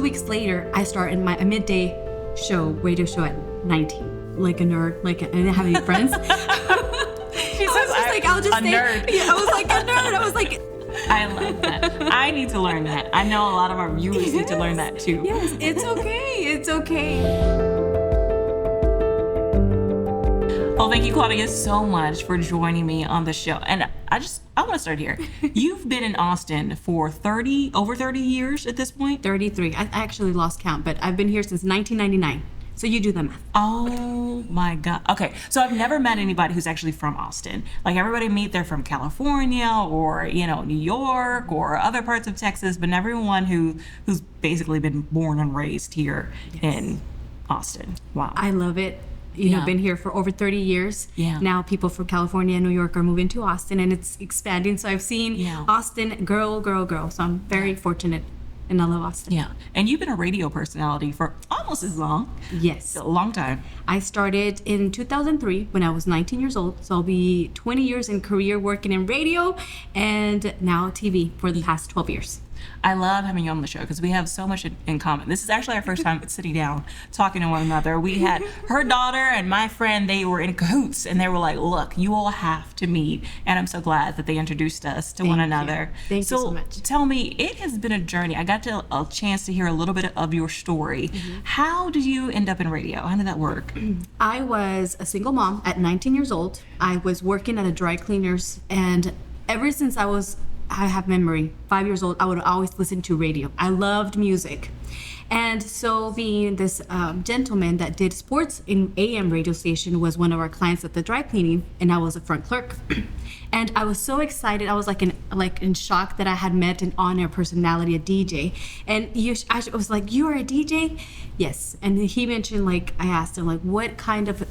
weeks later, I start in my midday radio show at 19. Like a nerd, I didn't have any friends. Nerd. Yeah, I was like a nerd. I was like, I love that. I need to learn that. I know a lot of our viewers need to learn that too. Yes, it's okay. It's okay. Well, thank you, Claudia, so much for joining me on the show. And I want to start here. You've been in Austin for over 30 years at this point? 33. I actually lost count, but I've been here since 1999. So you do the math. Oh my God. Okay. So I've never met anybody who's actually from Austin. Like everybody they're from California or, New York or other parts of Texas, but never one who's basically been born and raised here in Austin. Wow. I love it. Been here for over 30 years. Yeah. Now people from California and New York are moving to Austin, and it's expanding. So I've seen Austin grow. So I'm very fortunate. And I love Austin. Yeah. And you've been a radio personality for almost as long. Yes. A long time. I started in 2003 when I was 19 years old. So I'll be 20 years in career working in radio and now TV for the past 12 years. I love having you on the show because we have so much in common. This is actually our first time sitting down talking to one another. We had her daughter and my friend, they were in cahoots and they were like, look, you all have to meet. And I'm so glad that they introduced us to one another. Thank you so much. Tell me, it has been a journey. I got a chance to hear a little bit of your story. How did you end up in radio? How did that work? I was a single mom at 19 years old. I was working at a dry cleaners, and ever since I have memory, 5 years old, I would always listen to radio. I loved music. And so being this gentleman that did sports in AM radio station was one of our clients at the dry cleaning, and I was a front clerk. And I was so excited. I was like in shock that I had met an on-air personality, a DJ. And I was like, you are a DJ? Yes. And he mentioned, I asked him, what kind of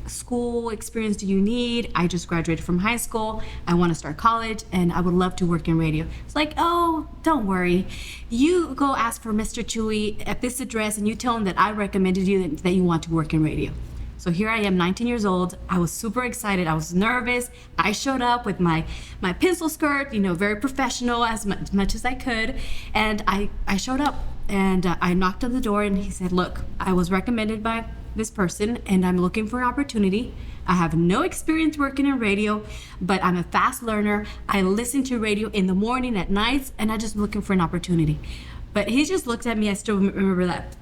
school experience do you need? I just graduated from high school. I want to start college and I would love to work in radio. It's like, oh, don't worry. You go ask for Mr. Chewy at this address and you tell him that I recommended you that you want to work in radio. So here I am, 19 years old. I was super excited. I was nervous. I showed up with my pencil skirt, very professional as much as I could. And I showed up and I knocked on the door and he said, look, I was recommended by this person and I'm looking for an opportunity. I have no experience working in radio, but I'm a fast learner. I listen to radio in the morning, at nights, and I just looking for an opportunity. But he just looked at me. I still remember that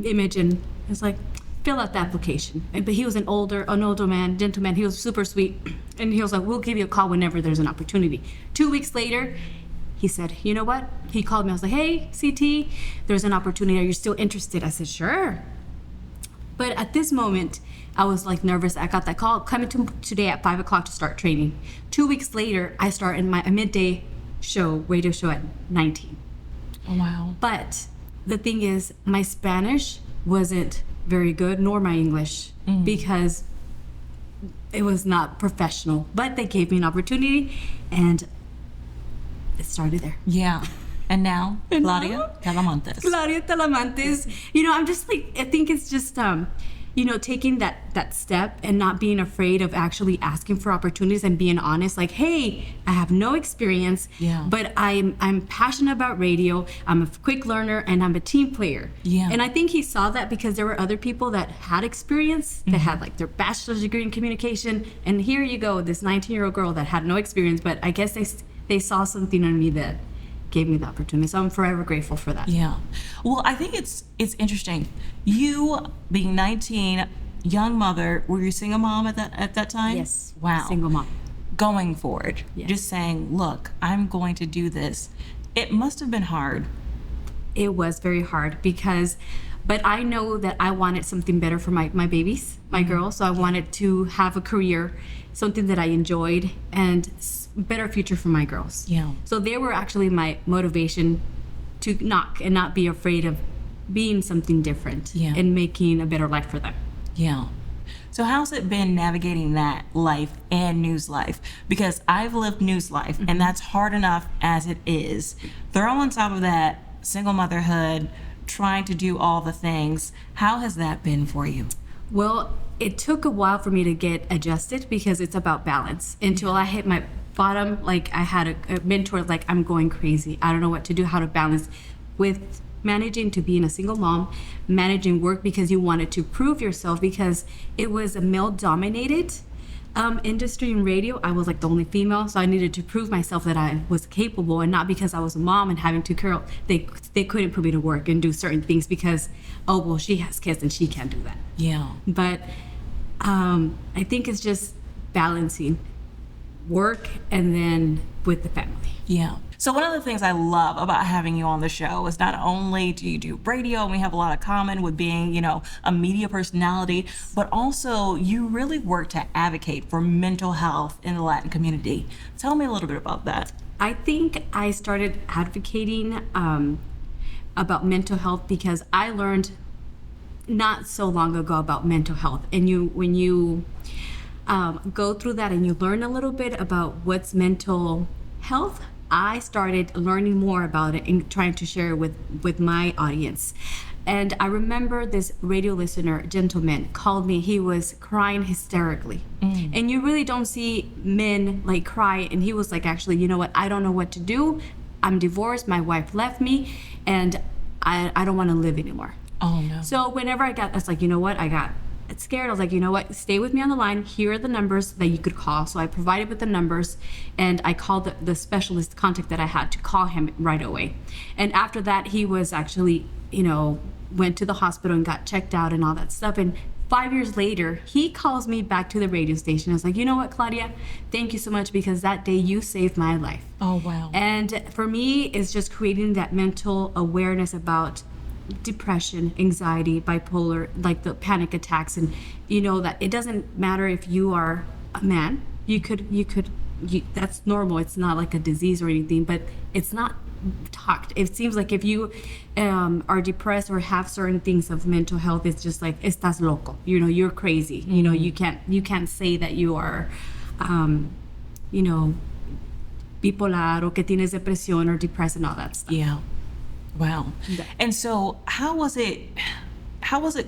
image, and it was like, fill out the application. But he was an older gentleman. He was super sweet, and he was like, we'll give you a call whenever there's an opportunity. 2 weeks later, he said, you know what? He called me. I was like, hey, CT, there's an opportunity. Are you still interested? I said, sure. But at this moment, I was nervous. I got that call coming today at 5 o'clock to start training. 2 weeks later, I start in my midday radio show at 19. Oh, wow. But the thing is, my Spanish wasn't very good, nor my English, because it was not professional. But they gave me an opportunity, and it started there. Yeah. And now, Claudia Talamantez. Claudia Talamantez. I'm just I think it's just, taking that step and not being afraid of actually asking for opportunities and being honest. Like, hey, I have no experience, but I'm passionate about radio. I'm a quick learner and I'm a team player. Yeah. And I think he saw that because there were other people that had experience, that had their bachelor's degree in communication. And here you go, this 19-year-old girl that had no experience, but I guess they saw something in me that gave me the opportunity. So I'm forever grateful for that. Yeah. Well, I think it's interesting. You being 19, young mother, were you a single mom at that time? Yes. Wow. Single mom. Going forward, Yes. just saying, look, I'm going to do this. It must have been hard. It was very hard but I know that I wanted something better for my babies, my girls. So I wanted to have a career, something that I enjoyed, and better future for my girls. Yeah. So they were actually my motivation to knock and not be afraid of being something different and making a better life for them. Yeah. So how's it been navigating that life and news life? Because I've lived news life and that's hard enough as it is. Throw on top of that single motherhood, trying to do all the things. How has that been for you? Well, it took a while for me to get adjusted because it's about balance. Until I hit my bottom, I had a mentor, I'm going crazy. I don't know what to do, how to balance with managing to being a single mom, managing work because you wanted to prove yourself because it was a male dominated industry in radio. I was like the only female, so I needed to prove myself that I was capable, and not because I was a mom and having 2 girls. They couldn't put me to work and do certain things because, oh well, she has kids and she can't do that. Yeah. But I think it's just balancing work and then with the family. Yeah. So one of the things I love about having you on the show is not only do you do radio and we have a lot of common with being, a media personality, but also you really work to advocate for mental health in the Latin community. Tell me a little bit about that. I think I started advocating about mental health because I learned not so long ago about mental health. And when you go through that and you learn a little bit about what's mental health, I started learning more about it and trying to share it with my audience. And I remember this radio listener, gentleman, called me. He was crying hysterically. And you really don't see men like cry. And he was like, actually, you know what? I don't know what to do. I'm divorced. My wife left me. And I don't want to live anymore. Oh, no. So whenever I was like, you know what? I got scared. I was like, you know what? Stay with me on the line. Here are the numbers that you could call. So I provided with the numbers, and I called the specialist contact that I had to call him right away. And after that, he was actually, went to the hospital and got checked out and all that stuff. And 5 years later, he calls me back to the radio station. I was like, you know what, Claudia? Thank you so much, because that day you saved my life. Oh, wow. And for me, it's just creating that mental awareness about depression, anxiety, bipolar, like the panic attacks, and that it doesn't matter if you are a man. That's normal. It's not like a disease or anything, but it's not talked. It seems like if you are depressed or have certain things of mental health, it's just like estás loco. You're crazy. You can't say that you are, bipolar or que tienes depresión or depressed and all that stuff. Yeah. Wow. Yeah. And so how was it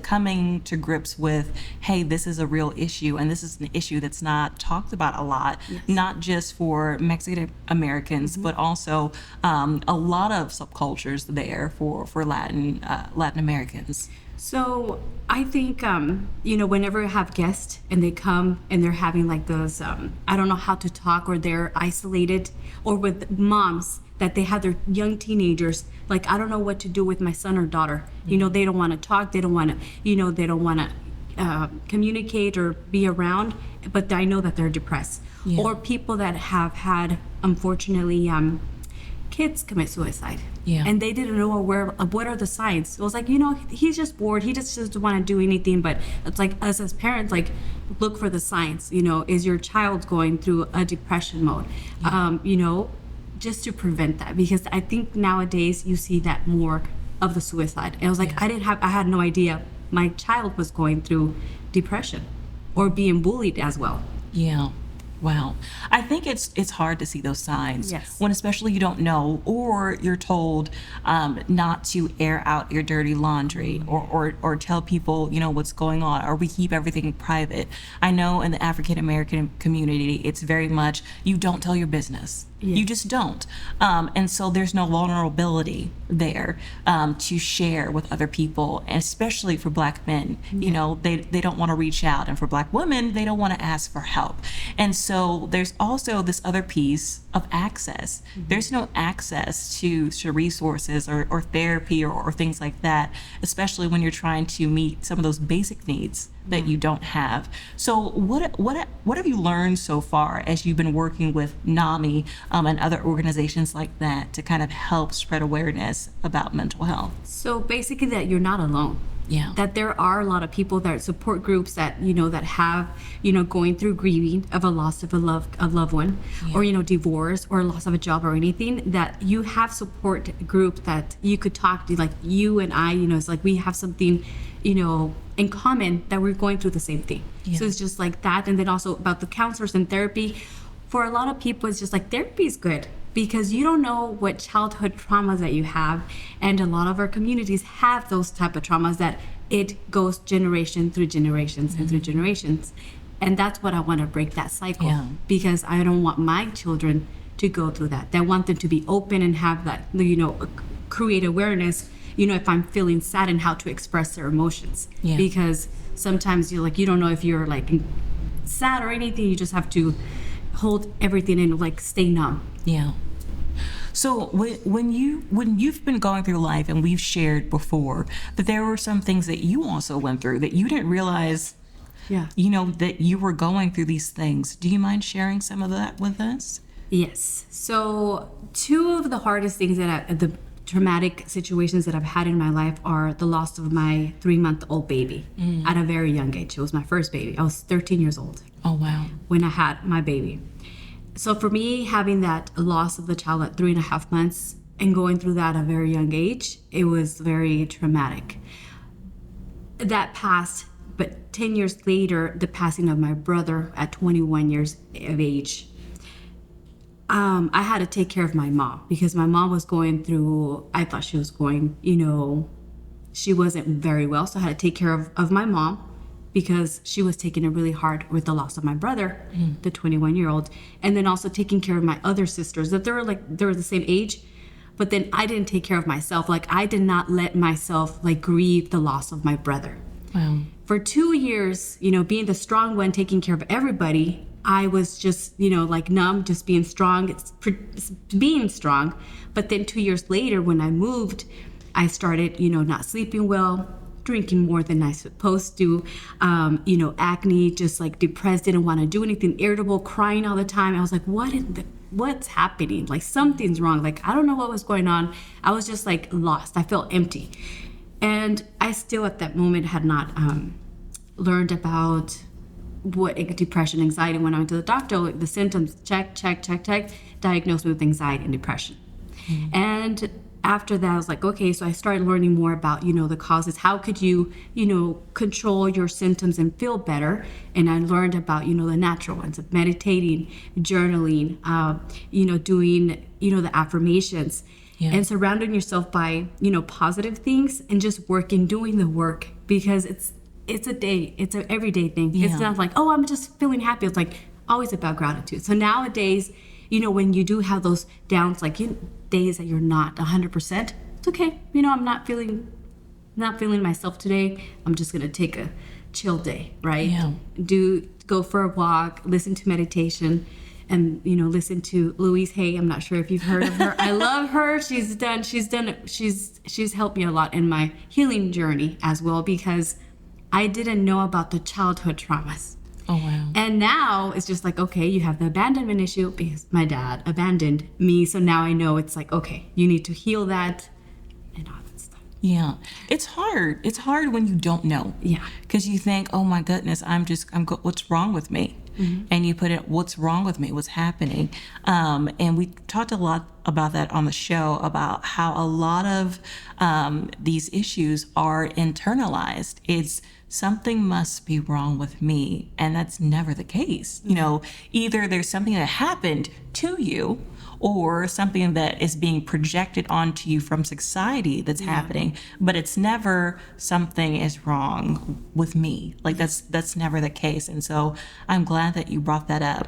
coming to grips with, hey, this is a real issue and this is an issue that's not talked about a lot, Yes. not just for Mexican Americans, but also a lot of subcultures there for Latin Americans. So I think, whenever I have guests and they come and they're having like those, I don't know how to talk, or they're isolated, or with moms that they have their young teenagers, like, I don't know what to do with my son or daughter. They don't want to talk. They don't want to, they don't want to communicate or be around, but I know that they're depressed. Yeah. Or people that have had, unfortunately, kids commit suicide. Yeah. And they didn't know what are the signs. It was like, he's just bored. He just doesn't want to do anything. But it's like, us as parents, like, look for the signs. Is your child going through a depression mode? Yeah. Just to prevent that, because I think nowadays you see that more of the suicide. And I was like, Yeah. I had no idea my child was going through depression or being bullied as well. Yeah. Wow. I think it's hard to see those signs. Yes. When especially you don't know, or you're told not to air out your dirty laundry, or tell people, what's going on, or we keep everything private. I know in the African American community, it's very much, you don't tell your business. Yes. You just don't. And so there's no vulnerability there to share with other people, and especially for Black men. They don't want to reach out. And for Black women, they don't want to ask for help. And so there's also this other piece of access. Mm-hmm. There's no access to resources or therapy or things like that, especially when you're trying to meet some of those basic needs that you don't have. So what have you learned so far as you've been working with NAMI and other organizations like that to kind of help spread awareness about mental health? So basically, that you're not alone. Yeah. That there are a lot of people that support groups that that have going through grieving of a loss of a loved one, Yeah. or divorce or loss of a job or anything, that you have support group that you could talk to, like you and I. It's like we have something in common, that we're going through the same thing. Yeah. So it's just like that. And then also about the counselors and therapy. For a lot of people, it's just like therapy is good, because you don't know what childhood traumas that you have. And a lot of our communities have those type of traumas that it goes generation through generations and through generations. And that's what I want to break, that cycle. Yeah. Because I don't want my children to go through that. I want them to be open and have that, create awareness if I'm feeling sad and how to express their emotions. Yeah. Because sometimes you don't know if you're like sad or anything. You just have to hold everything in, like stay numb. Yeah. So when you've been going through life, and we've shared before that there were some things that you also went through that you didn't realize, Yeah. that you were going through these things. Do you mind sharing some of that with us? Yes. So two of the hardest things the traumatic situations that I've had in my life are the loss of my 3-month-old baby at a very young age. It was my first baby. I was 13 years old Oh, wow. when I had my baby. So for me, having that loss of the child at 3.5 months and going through that at a very young age, it was very traumatic. That passed, but 10 years later, the passing of my brother at 21 years of age, I had to take care of my mom because my mom was going through, I thought she was going, she wasn't very well. So I had to take care of my mom because she was taking it really hard with the loss of my brother, the 21-year-old. And then also taking care of my other sisters that they were the same age. But then I didn't take care of myself. Like I did not let myself grieve the loss of my brother. Wow. For 2 years, being the strong one, taking care of everybody, I was just, numb, just being strong, being strong. But then 2 years later, when I moved, I started, not sleeping well, drinking more than I supposed to, acne, just depressed, didn't want to do anything, irritable, crying all the time. I was like, what's happening? Like something's wrong. Like, I don't know what was going on. I was just lost. I felt empty. And I still at that moment had not learned about what depression, anxiety. When I went to the doctor, the symptoms, check, diagnosed me with anxiety and depression. And after that, I was like, okay, so I started learning more about, the causes. How could you, control your symptoms and feel better? And I learned about, the natural ones of meditating, journaling, doing, the affirmations. Yeah. And surrounding yourself by, positive things and just doing the work, because it's an everyday thing. Yeah. It's not like, oh, I'm just feeling happy. It's always about gratitude. So nowadays, when you do have those downs, days that you're not 100%, it's okay. I'm not feeling myself today. I'm just going to take a chill day, right? Yeah. Go for a walk, listen to meditation, and listen to Louise Hay. I'm not sure if you've heard of her. I love her. She's helped me a lot in my healing journey as well, because I didn't know about the childhood traumas. Oh, wow. And now it's just okay, you have the abandonment issue because my dad abandoned me. So now I know it's okay, you need to heal that and all that stuff. Yeah. It's hard. It's hard when you don't know. Yeah. Because you think, oh my goodness, what's wrong with me? Mm-hmm. And you put it, what's wrong with me? What's happening? And we talked a lot about that on the show, about how a lot of these issues are internalized. It's something must be wrong with me. And that's never the case. Either there's something that happened to you or something that is being projected onto you from society that's happening, but it's never something is wrong with me. That's never the case. And so I'm glad that you brought that up.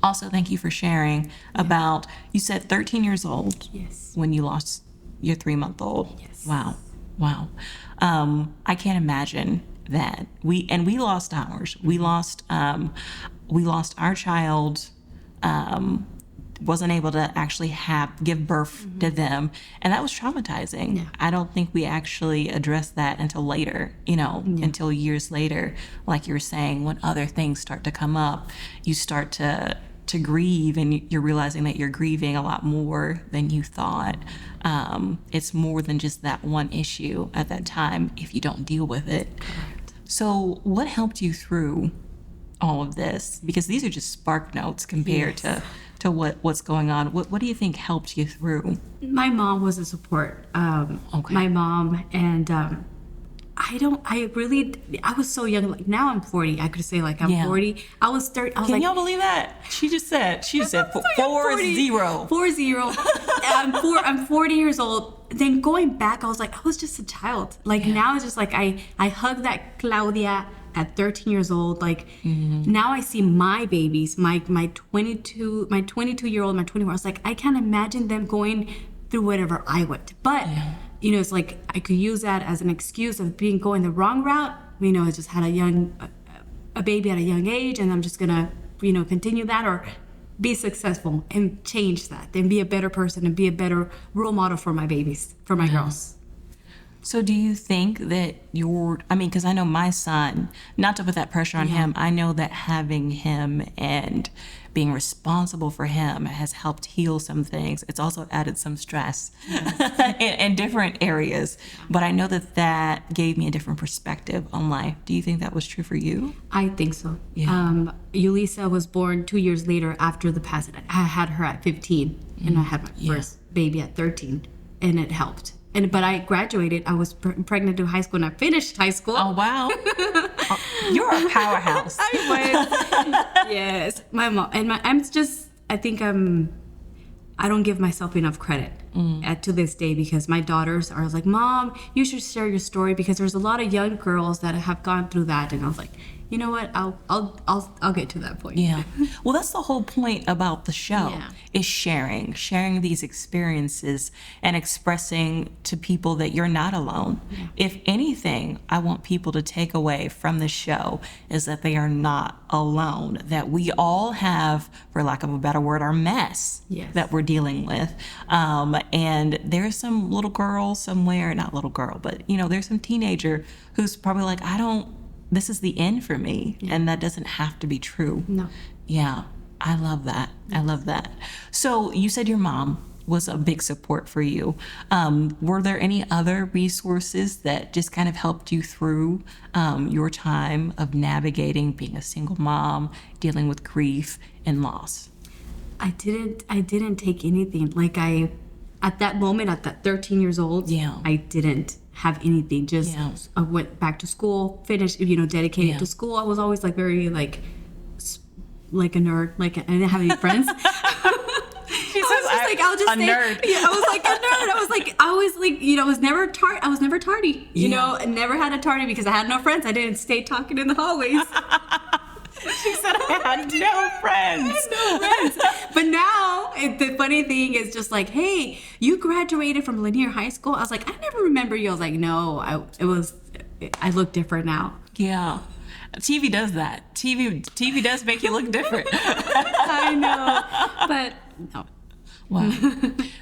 Also, thank you for sharing about, you said 13 years old. Yes. When you lost your 3-month-old. Yes. Wow. I can't imagine that. We lost ours. We lost our child, wasn't able to actually give birth to them. And that was traumatizing. Yeah. I don't think we actually addressed that until later, until years later. Like you were saying, when other things start to come up, you start to grieve, and you're realizing that you're grieving a lot more than you thought. It's more than just that one issue at that time if you don't deal with it. Correct. So what helped you through all of this? Because these are just spark notes compared to what's going on. What do you think helped you through? My mom was a support. Okay. My mom, and I was so young. Now I'm 40. I could say I'm 40. I was 30. Can y'all believe that? She just said 40. 40. I'm 40 years old. Then going back, I was just a child. Now it's just I hug that Claudia at 13 years old. Now I see my babies, my 22-year-old, my 21. I was I can't imagine them going through whatever I went. But it's like I could use that as an excuse of going the wrong route. I just had a baby at a young age, and I'm just gonna, continue that, or be successful and change that, and be a better person and be a better role model for my babies, for my girls. So do you think that because I know my son, not to put that pressure on him, I know that having him and being responsible for him has helped heal some things. It's also added some stress in different areas. But I know that gave me a different perspective on life. Do you think that was true for you? I think so. Yeah. Yulisa was born 2 years later after the passing. I had her at 15, and I had my first baby at 13, and it helped. But I graduated. I was pregnant to high school, and I finished high school. Oh, wow. You're a powerhouse. I was. Yes. My mom. And I think I don't give myself enough credit to this day, because my daughters are like, Mom, you should share your story, because there's a lot of young girls that have gone through that. And I was like, you know what? I'll get to that point. Yeah. Well, that's the whole point about the show, is sharing these experiences and expressing to people that you're not alone. Yeah. If anything, I want people to take away from the show is that they are not alone, that we all have, for lack of a better word, our mess that we're dealing with. And there's some little girl somewhere, not little girl, but there's some teenager who's probably like, this is the end for me. Yeah. And that doesn't have to be true. No. Yeah. I love that. I love that. So you said your mom was a big support for you. Were there any other resources that just kind of helped you through your time of navigating being a single mom, dealing with grief and loss? I didn't take anything. Like at that moment, at that 13 years old, I didn't have anything. Just I went back to school, finished, dedicated to school. I was always like very like a nerd. Like I didn't have any friends. I was like a nerd. I was never tardy. I was never tardy. I never had a tardy because I had no friends. I didn't stay talking in the hallways. She said I had no friends. But now, the funny thing is just like, hey, you graduated from Lanier High School? I was like, I never remember you. I was like, no, I look different now. Yeah. TV does that. TV does make you look different. I know. But no. Wow.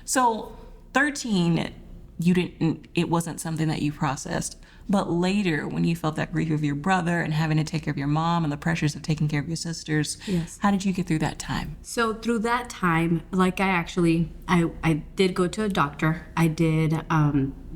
So 13, it wasn't something that you processed. But later, when you felt that grief of your brother and having to take care of your mom and the pressures of taking care of your sisters, how did you get through that time? So through that time, like I did go to a doctor. I did,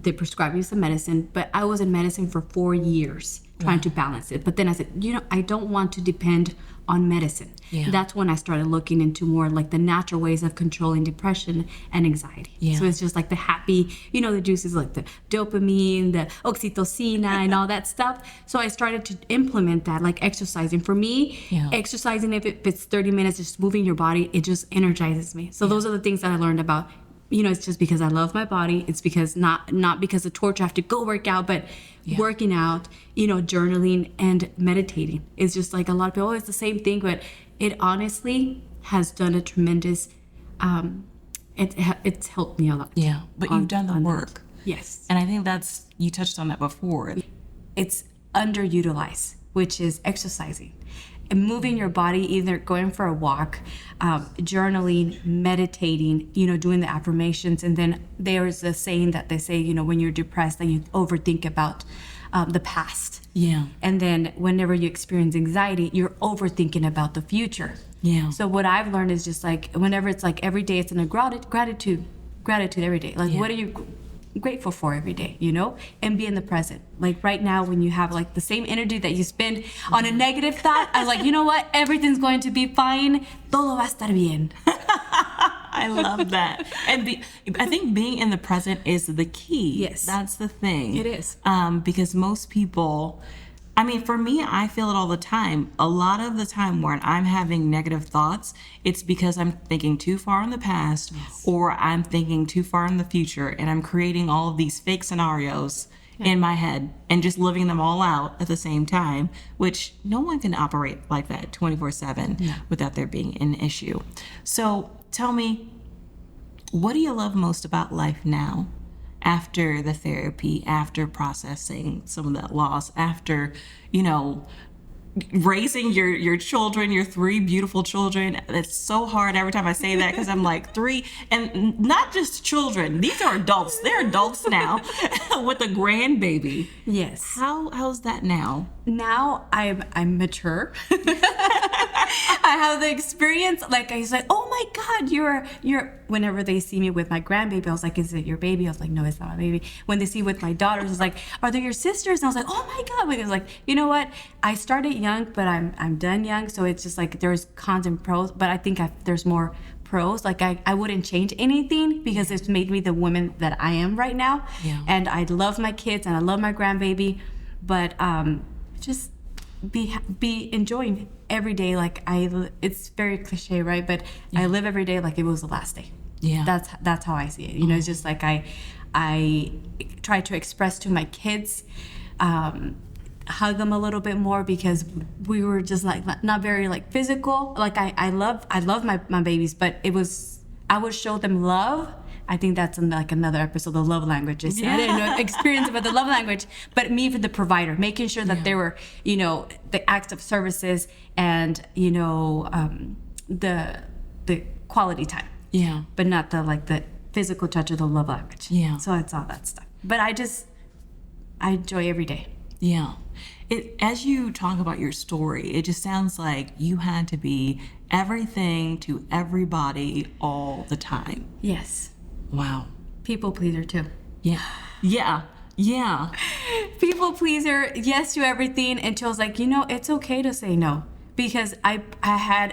they prescribed me some medicine, but I was in medicine for 4 years trying to balance it. But then I said, I don't want to depend on medicine. Yeah. That's when I started looking into more like the natural ways of controlling depression and anxiety. Yeah. So it's just like the happy, the juices like the dopamine, the oxytocin, and all that stuff. So I started to implement that, like exercising. For me, exercising, if it's 30 minutes, just moving your body, it just energizes me. So those are the things that I learned about. It's just because I love my body. It's because not because of torture, I have to go work out, but working out, journaling and meditating. It's just like a lot of people, it's the same thing, but it honestly has done a tremendous, it's helped me a lot. Yeah, but you've done the work. That. Yes. And I think you touched on that before. It's underutilized, which is exercising. And moving your body, either going for a walk, journaling, meditating, doing the affirmations. And then there is a saying that they say, when you're depressed, that you overthink about the past. Yeah. And then whenever you experience anxiety, you're overthinking about the future. Yeah. So what I've learned is just like, whenever it's like every day, it's in a gratitude every day. Like, what are you grateful for every day, and be in the present. Like right now, when you have like the same energy that you spend on a negative thought, I was like, you know what? Everything's going to be fine. Todo va a estar bien. I love that. And I think being in the present is the key. Yes. That's the thing. It is. Because most people, for me, I feel it all the time. A lot of the time when I'm having negative thoughts, it's because I'm thinking too far in the past or I'm thinking too far in the future, and I'm creating all of these fake scenarios in my head and just living them all out at the same time, which no one can operate like that 24/7 without there being an issue. So tell me, what do you love most about life now? after the therapy, after processing some of that loss, after, you know, raising your children, your 3 beautiful children. It's so hard every time I say that because I'm like 3, and not just children. These are adults. They're adults now with a grandbaby. Yes. How's that now? Now I'm mature. I have the experience. Like I said, oh my God, you're. Whenever they see me with my grandbaby, I was like, is it your baby? I was like, no, it's not my baby. When they see with my daughters, it's like, are they your sisters? And I was like, oh my God. It was like, you know what? I started young, but I'm done young. So it's just like there's cons and pros, but I think there's more pros. Like I wouldn't change anything because it's made me the woman that I am right now. Yeah. And I love my kids and I love my grandbaby, but just be enjoying every day. Like it's very cliche, right? But I live every day like it was the last day. Yeah. That's how I see it. You know, it's just like I try to express to my kids, hug them a little bit more because we were just like not very like physical. Like I love my babies, but I would show them love. I think that's like another episode, the love languages. Yeah. I didn't know experience about the love language, but me for the provider, making sure that there were, you know, the acts of services and, you know, the quality time. Yeah. But not the physical touch or the love language. Yeah. So it's all that stuff. But I enjoy every day. Yeah. As you talk about your story, it just sounds like you had to be everything to everybody all the time. Yes. Wow. People pleaser too. Yeah. Yeah. Yeah. People pleaser, yes to everything, until I was like, you know, it's okay to say no. Because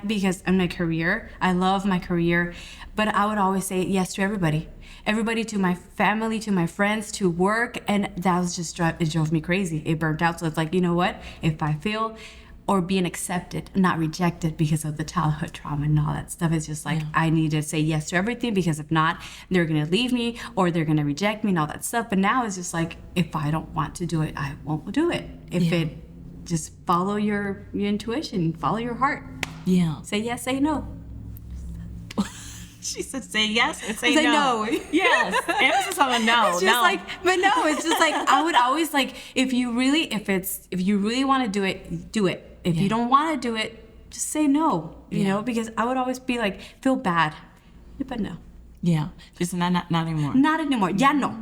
because in my career, I love my career, but I would always say yes to everybody. Everybody, to my family, to my friends, to work, and that was just it drove me crazy. It burnt out. So it's like, you know what? If I feel or being accepted, not rejected because of the childhood trauma and all that stuff, it's just like I need to say yes to everything, because if not, they're gonna leave me or they're gonna reject me and all that stuff. But now it's just like, if I don't want to do it, I won't do it. Just follow your intuition, follow your heart. Yeah. Say yes, say no. She said, say yes and say no. Yes. Emphasis on the no. It's just like, but no, it's just like, I would always like, if you really want to do it, do it. If you don't want to do it, just say no, you know, because I would always be like, feel bad, but no. Yeah. Just not anymore. Not anymore. Ya no.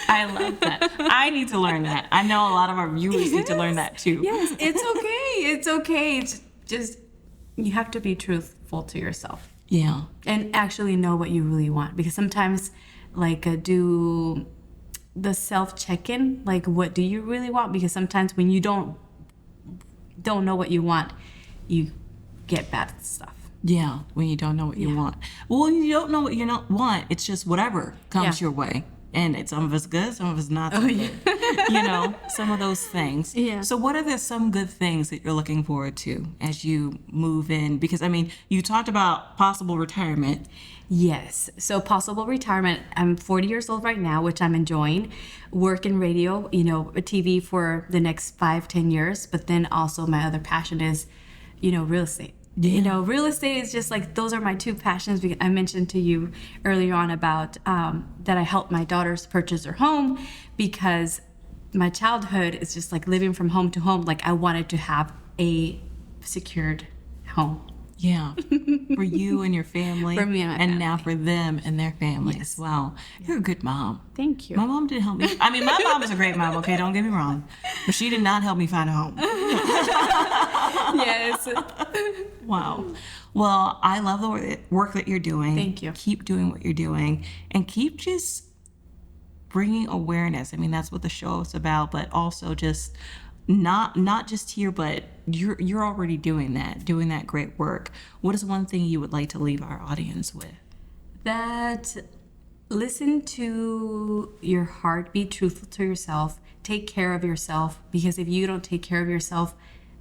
I love that. I need to learn that. I know a lot of our viewers need to learn that too. Yes, it's okay. It's okay. It's just, you have to be truthful to yourself. Yeah. And actually know what you really want. Because sometimes, like, do the self-check-in, like, what do you really want? Because sometimes when you don't know what you want, you get bad stuff. Yeah, when you don't know what you want. Well, when you don't know what you want, it's just whatever comes your way. And some of it's good, some of it's not so good. You know, some of those things. Yeah. So what are some good things that you're looking forward to as you move in? Because, I mean, you talked about possible retirement. Yes. So possible retirement. I'm 40 years old right now, which I'm enjoying. Work in radio, you know, TV for the next 5-10 years. But then also my other passion is, you know, real estate. Yeah. You know, real estate is just like, those are my two passions. I mentioned to you earlier on about that I helped my daughters purchase their home, because my childhood is just like living from home to home. Like, I wanted to have a secured home. Yeah. For you and your family. For me and my family. Now for them and their families. Yes. Wow. You're a good mom. Thank you. My mom didn't help me. I mean, my mom is a great mom, okay? Don't get me wrong. But she did not help me find a home. Yes. Wow. Well, I love the work that you're doing. Thank you. Keep doing what you're doing. And keep just bringing awareness. I mean, that's what the show is about, but also just not just here, but you're already doing that great work. What is one thing you would like to leave our audience with? That listen to your heart, be truthful to yourself, take care of yourself, because if you don't take care of yourself,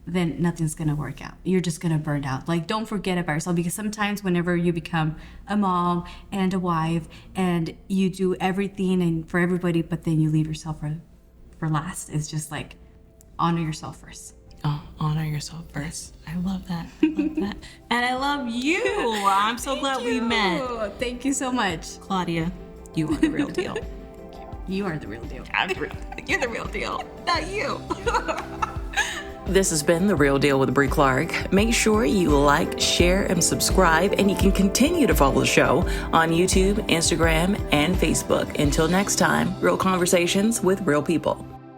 then nothing's gonna work out. You're just gonna burn out. Like, don't forget about yourself, because sometimes whenever you become a mom and a wife and you do everything and for everybody, but then you leave yourself for last, it's just like, honor yourself first. Oh, honor yourself first. I love that. I love that. And I love you. I'm so glad we met. Thank you so much. Claudia, You are the real deal. You are the real deal. I'm the real. You're the real deal, not you. This has been The Real Deal with Brie Clark. Make sure you like, share, and subscribe, and you can continue to follow the show on YouTube, Instagram, and Facebook. Until next time, real conversations with real people.